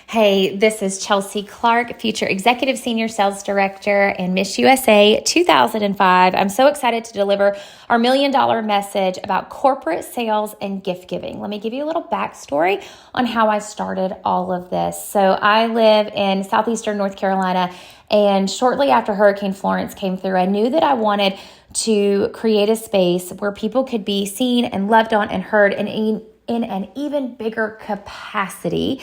Hey, this is Chelsea Clark, Future Executive Senior Sales Director in Miss USA 2005. I'm so excited to deliver our $1 million message about corporate sales and gift giving. Let me give you a little backstory on how I started all of this. So I live in southeastern North Carolina, and shortly after Hurricane Florence came through, I knew that I wanted to create a space where people could be seen and loved on and heard in an even bigger capacity.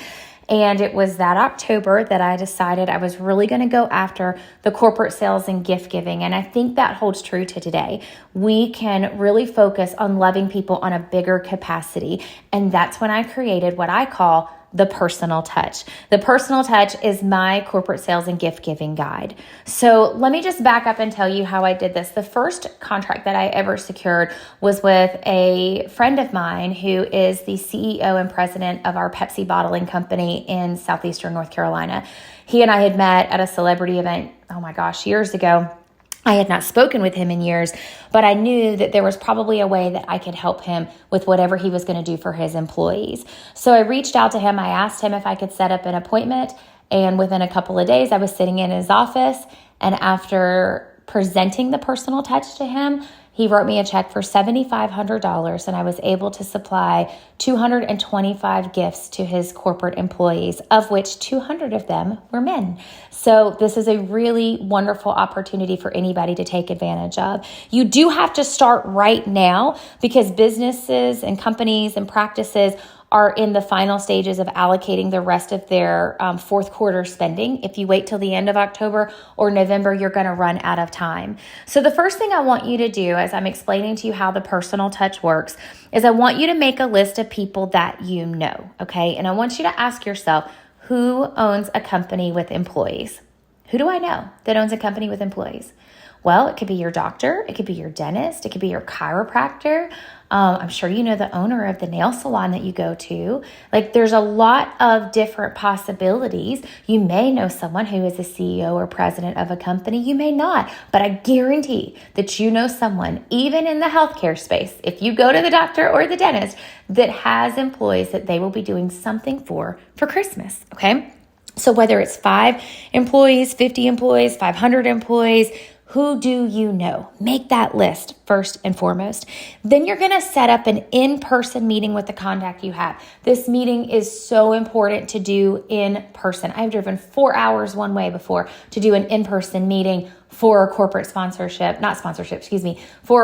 And it was that October that I decided I was really going to go after the corporate sales and gift giving. And I think that holds true to today. We can really focus on loving people on a bigger capacity. And that's when I created what I call the personal touch. The personal touch is my corporate sales and gift giving guide. So let me just back up and tell you how I did this. The first contract that I ever secured was with a friend of mine who is the CEO and president of our Pepsi bottling company in southeastern North Carolina. He and I had met at a celebrity event, years ago. I had not spoken with him in years, but I knew that there was probably a way that I could help him with whatever he was going to do for his employees. So I reached out to him. I asked him if I could set up an appointment, and within a couple of days, I was sitting in his office, and after presenting the personal touch to him, he wrote me a check for $7,500, and I was able to supply 225 gifts to his corporate employees, of which 200 of them were men. So this is a really wonderful opportunity for anybody to take advantage of. You do have to start right now because businesses and companies and practices are in the final stages of allocating the rest of their fourth quarter spending. If you wait till the end of October or November, you're going to run out of time. So the first thing I want you to do as I'm explaining to you how the personal touch works is I want you to make a list of people that you know, okay? And I want you to ask yourself, who owns a company with employees? Who do I know that owns a company with employees? Well, it could be your doctor, it could be your dentist, it could be your chiropractor. I'm sure you know the owner of the nail salon that you go to. Like, there's a lot of different possibilities. You may know someone who is the CEO or president of a company. You may not, but I guarantee that you know someone, even in the healthcare space, if you go to the doctor or the dentist, that has employees that they will be doing something for Christmas, okay? So whether it's 5 employees, 50 employees, 500 employees, who do you know? Make that list first and foremost. Then you're going to set up an in-person meeting with the contact you have. This meeting is so important to do in person. I've driven 4 hours one way before to do an in-person meeting for a corporate for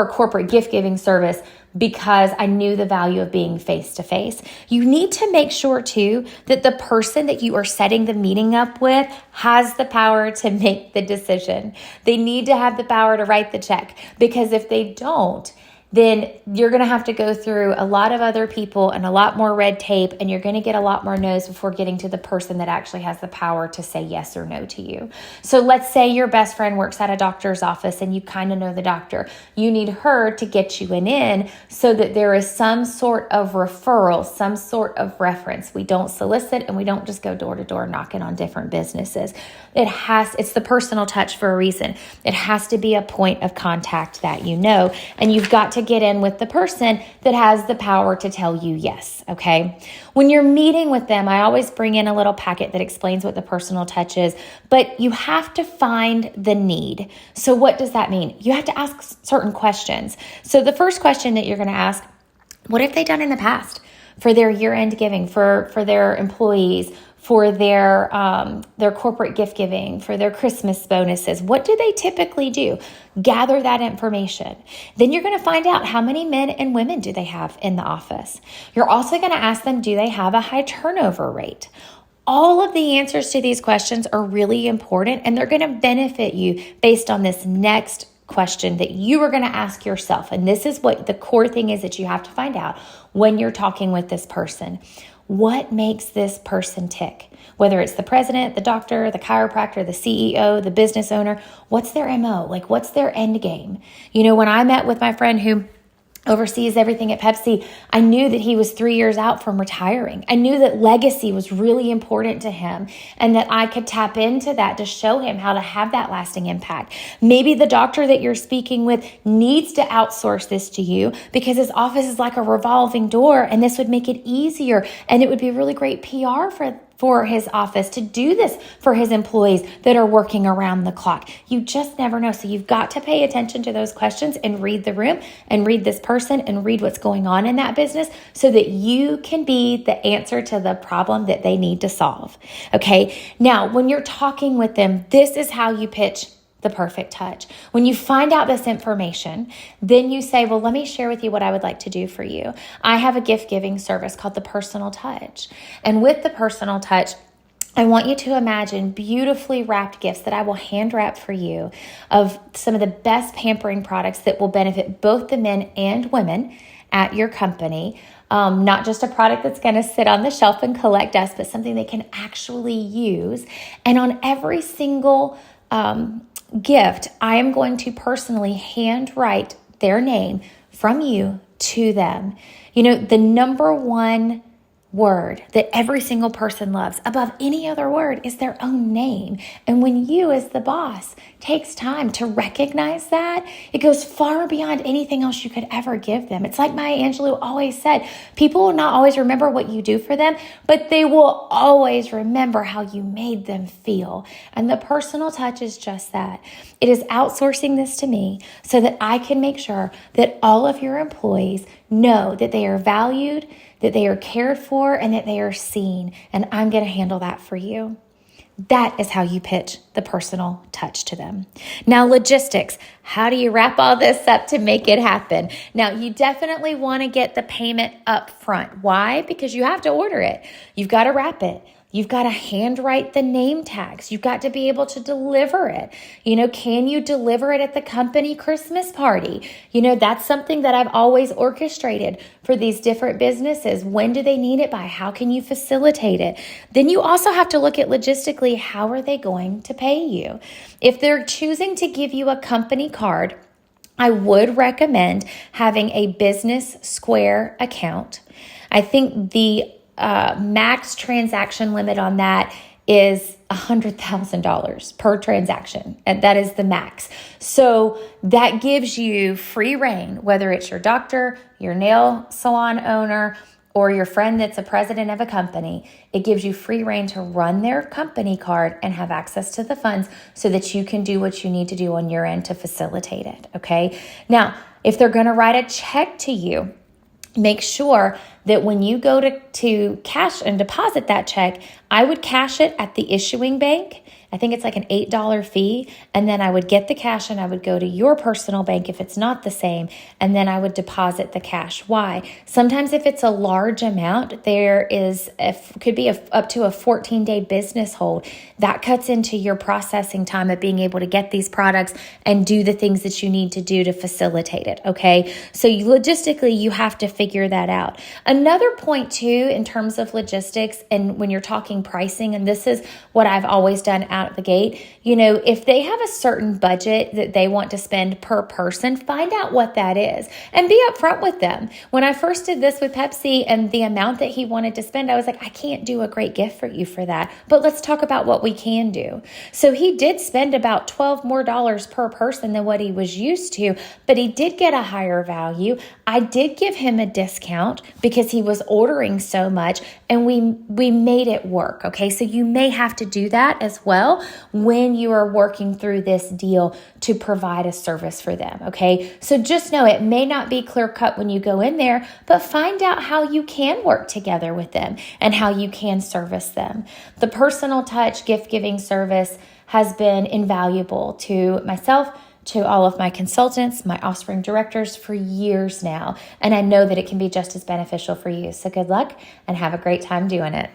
a corporate gift giving service because I knew the value of being face to face. You need to make sure too that the person that you are setting the meeting up with has the power to make the decision. They need to have the power to write the check, because if they don't, then you're going to have to go through a lot of other people and a lot more red tape, and you're going to get a lot more no's before getting to the person that actually has the power to say yes or no to you. So let's say your best friend works at a doctor's office and you kind of know the doctor. You need her to get you an in so that there is some sort of referral, some sort of reference. We don't solicit and we don't just go door to door knocking on different businesses. It's the personal touch for a reason. It has to be a point of contact that you know, and you've got to get in with the person that has the power to tell you yes, okay? When you're meeting with them, I always bring in a little packet that explains what the personal touch is, but you have to find the need. So what does that mean? You have to ask certain questions. So the first question that you're going to ask, what have they done in the past for their year-end giving, for their employees, for their corporate gift giving, for their Christmas bonuses? What do they typically do? Gather that information. Then you're going to find out how many men and women do they have in the office. You're also going to ask them, do they have a high turnover rate? All of the answers to these questions are really important, and they're going to benefit you based on this next question that you are going to ask yourself. And this is what the core thing is that you have to find out when you're talking with this person. What makes this person tick? Whether it's the president, the doctor, the chiropractor, the CEO, the business owner, what's their MO? Like, what's their end game? You know, when I met with my friend who oversees everything at Pepsi, I knew that he was 3 years out from retiring. I knew that legacy was really important to him and that I could tap into that to show him how to have that lasting impact. Maybe the doctor that you're speaking with needs to outsource this to you because his office is like a revolving door, and this would make it easier, and it would be really great PR for his office, to do this for his employees that are working around the clock. You just never know. So you've got to pay attention to those questions and read the room and read this person and read what's going on in that business so that you can be the answer to the problem that they need to solve. Okay. Now, when you're talking with them, this is how you pitch the perfect touch. When you find out this information, then you say, well, let me share with you what I would like to do for you. I have a gift giving service called the Personal Touch. And with the Personal Touch, I want you to imagine beautifully wrapped gifts that I will hand wrap for you of some of the best pampering products that will benefit both the men and women at your company. Not just a product that's going to sit on the shelf and collect dust, but something they can actually use. And on every single gift, I am going to personally handwrite their name from you to them. You know, the number one word that every single person loves above any other word is their own name. And when you as the boss takes time to recognize that, it goes far beyond anything else you could ever give them. It's like Maya Angelou always said, people will not always remember what you do for them, but they will always remember how you made them feel. And the Personal Touch is just that. It is outsourcing this to me so that I can make sure that all of your employees know that they are valued, that they are cared for, and that they are seen. And I'm going to handle that for you. That is how you pitch the Personal Touch to them. Now, logistics. How do you wrap all this up to make it happen? Now, you definitely want to get the payment up front. Why? Because you have to order it. You've got to wrap it. You've got to handwrite the name tags. You've got to be able to deliver it. You know, can you deliver it at the company Christmas party? You know, that's something that I've always orchestrated for these different businesses. When do they need it by? How can you facilitate it? Then you also have to look at logistically, how are they going to pay you? If they're choosing to give you a company card, I would recommend having a Business Square account. I think the max transaction limit on that is $100,000 per transaction. And that is the max. So that gives you free reign, whether it's your doctor, your nail salon owner, or your friend that's a president of a company. It gives you free reign to run their company card and have access to the funds so that you can do what you need to do on your end to facilitate it. Okay. Now, if they're going to write a check to you, make sure that when you go to cash and deposit that check, I would cash it at the issuing bank. I think it's like an $8 fee. And then I would get the cash and I would go to your personal bank if it's not the same. And then I would deposit the cash. Why? Sometimes if it's a large amount, could be up to a 14-day business hold. That cuts into your processing time of being able to get these products and do the things that you need to do to facilitate it. Okay. So logistically, you have to figure that out. Another point too, in terms of logistics and when you're talking pricing, and this is what I've always done out of the gate, you know, if they have a certain budget that they want to spend per person, find out what that is and be upfront with them. When I first did this with Pepsi and the amount that he wanted to spend, I was like, I can't do a great gift for you for that, but let's talk about what we can do. So he did spend about $12 more per person than what he was used to, but he did get a higher value. I did give him a discount because he was ordering so much, and we made it work. Okay. So you may have to do that as well when you are working through this deal to provide a service for them. Okay. So just know it may not be clear cut when you go in there, but find out how you can work together with them and how you can service them. The Personal Touch gift giving service has been invaluable to myself, to all of my consultants, my offspring directors for years now. And I know that it can be just as beneficial for you. So good luck and have a great time doing it.